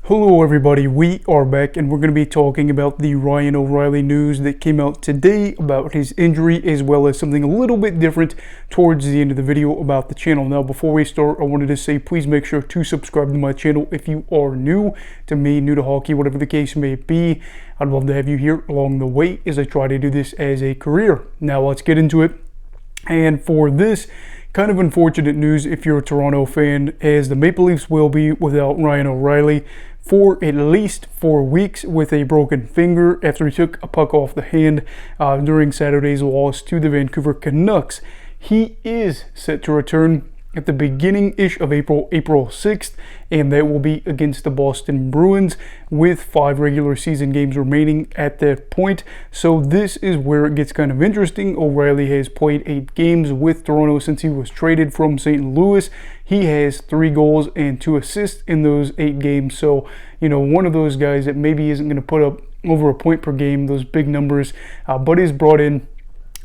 Hello everybody, we are back and we're going to be talking about the Ryan O'Reilly news that came out today about his injury, as well as something a little bit different towards the end of the video about the channel. Now before we start, I wanted to say please make sure to subscribe to my channel if you are new to me, new to hockey, whatever the case may be. I'd love to have you here along the way as I try to do this as a career. Now let's get into it. And for this kind of unfortunate news, if you're a Toronto fan, as the Maple Leafs will be without Ryan O'Reilly for at least 4 weeks with a broken finger after he took a puck off the hand during Saturday's loss to the Vancouver Canucks. He is set to return at the beginning-ish of April 6th, and that will be against the Boston Bruins with 5 regular season games remaining at that point. So this is where it gets kind of interesting. O'Reilly has played 8 games with Toronto since he was traded from St. Louis. He has 3 goals and 2 assists in those 8 games. So, one of those guys that maybe isn't going to put up over a point per game, those big numbers, but is brought in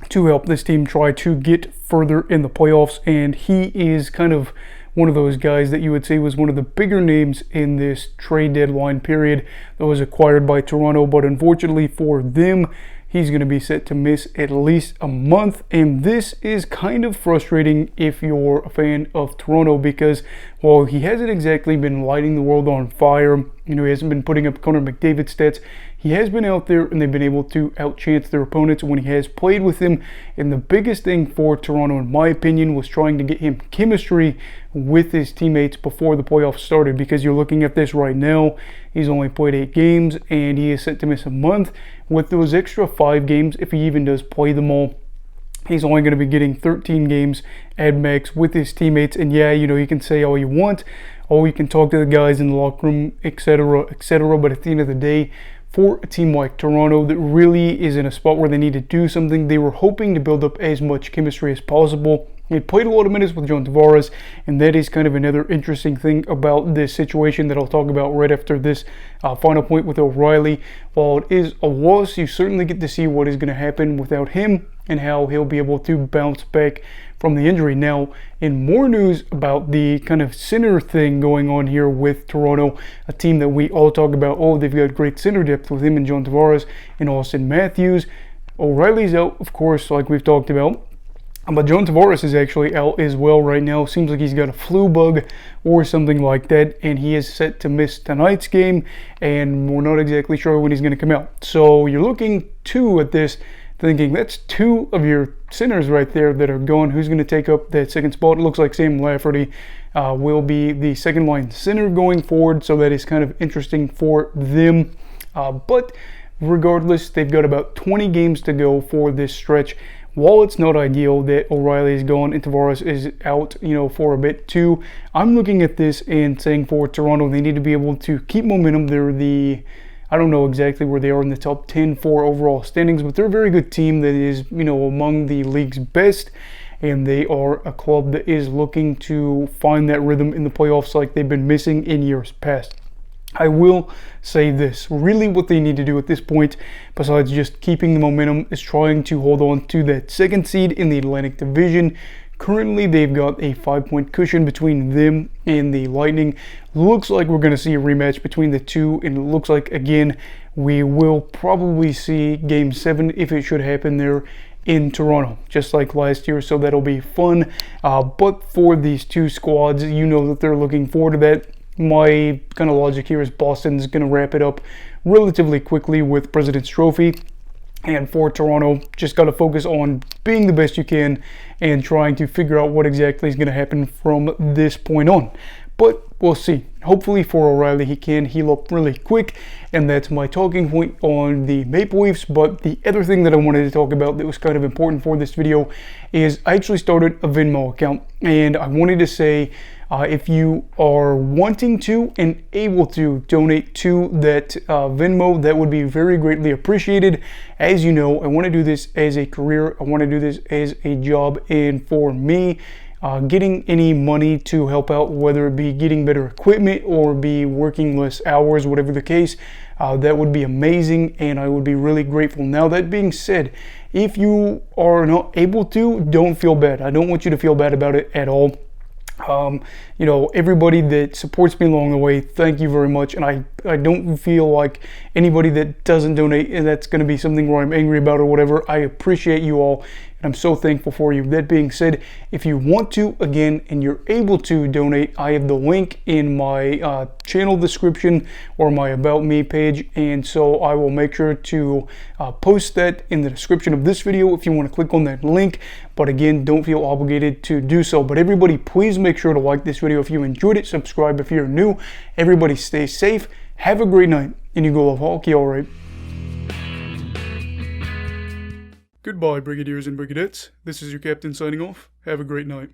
to help this team try to get further in the playoffs. And he is kind of one of those guys that you would say was one of the bigger names in this trade deadline period that was acquired by Toronto. But unfortunately for them, he's going to be set to miss at least a month. And this is kind of frustrating if you're a fan of Toronto, because while he hasn't exactly been lighting the world on fire, he hasn't been putting up Connor McDavid stats, he has been out there and they've been able to outchance their opponents when he has played with them. And the biggest thing for Toronto, in my opinion, was trying to get him chemistry with his teammates before the playoffs started, because you're looking at this right now. He's only played 8 games and he is set to miss a month. With those extra 5 games, if he even does play them all, he's only going to be getting 13 games at max with his teammates. And yeah, you can say all you want, or you can talk to the guys in the locker room, etc., etc. But at the end of the day, for a team like Toronto that really is in a spot where they need to do something, they were hoping to build up as much chemistry as possible. He played a lot of minutes with John Tavares, and that is kind of another interesting thing about this situation that I'll talk about right after this final point with O'Reilly. While it is a loss, you certainly get to see what is going to happen without him and how he'll be able to bounce back from the injury. Now, in more news about the kind of center thing going on here with Toronto, a team that we all talk about, they've got great center depth with him and John Tavares and Austin Matthews. O'Reilly's out, of course, like we've talked about. But John Tavares is actually out as well right now. Seems like he's got a flu bug or something like that, and he is set to miss tonight's game, and we're not exactly sure when he's going to come out. So you're looking at this, thinking that's 2 of your centers right there that are gone. Who's going to take up that second spot? It looks like Sam Lafferty will be the second line center going forward, so that is kind of interesting for them. But regardless, they've got about 20 games to go for this stretch. While it's not ideal that O'Reilly is gone and Tavares is out, for a bit too, I'm looking at this and saying for Toronto, they need to be able to keep momentum. I don't know exactly where they are in the top 10 for overall standings, but they're a very good team that is, among the league's best. And they are a club that is looking to find that rhythm in the playoffs like they've been missing in years past. I will say this, really what they need to do at this point, besides just keeping the momentum, is trying to hold on to that second seed in the Atlantic Division. Currently, they've got a 5-point cushion between them and the Lightning. Looks like we're going to see a rematch between the two, and it looks like, again, we will probably see Game 7, if it should happen there, in Toronto, just like last year, so that'll be fun. But for these 2 squads, that they're looking forward to that. My kind of logic here is Boston's going to wrap it up relatively quickly with President's Trophy. And for Toronto, just got to focus on being the best you can and trying to figure out what exactly is going to happen from this point on. But we'll see. Hopefully for O'Reilly, he can heal up really quick. And that's my talking point on the Maple Leafs. But the other thing that I wanted to talk about that was kind of important for this video is I actually started a Venmo account. And I wanted to say, if you are wanting to and able to donate to that Venmo, that would be very greatly appreciated. As you know, I want to do this as a career. I want to do this as a job. And for me, getting any money to help out, whether it be getting better equipment or be working less hours, whatever the case, that would be amazing and I would be really grateful. Now, that being said, if you are not able to, don't feel bad. I don't want you to feel bad about it at all. You know, everybody that supports me along the way, thank you very much. And I don't feel like anybody that doesn't donate, and that's going to be something where I'm angry about or whatever. I appreciate you all, and I'm so thankful for you. That being said, if you want to, again, and you're able to donate, I have the link in my channel description or my About Me page, and so I will make sure to post that in the description of this video if you want to click on that link. But again, don't feel obligated to do so. But everybody, please make sure to like this video if you enjoyed it. Subscribe if you're new. Everybody stay safe. Have a great night. And you go love hockey, all right. Goodbye, Brigadiers and Brigadettes. This is your captain signing off. Have a great night.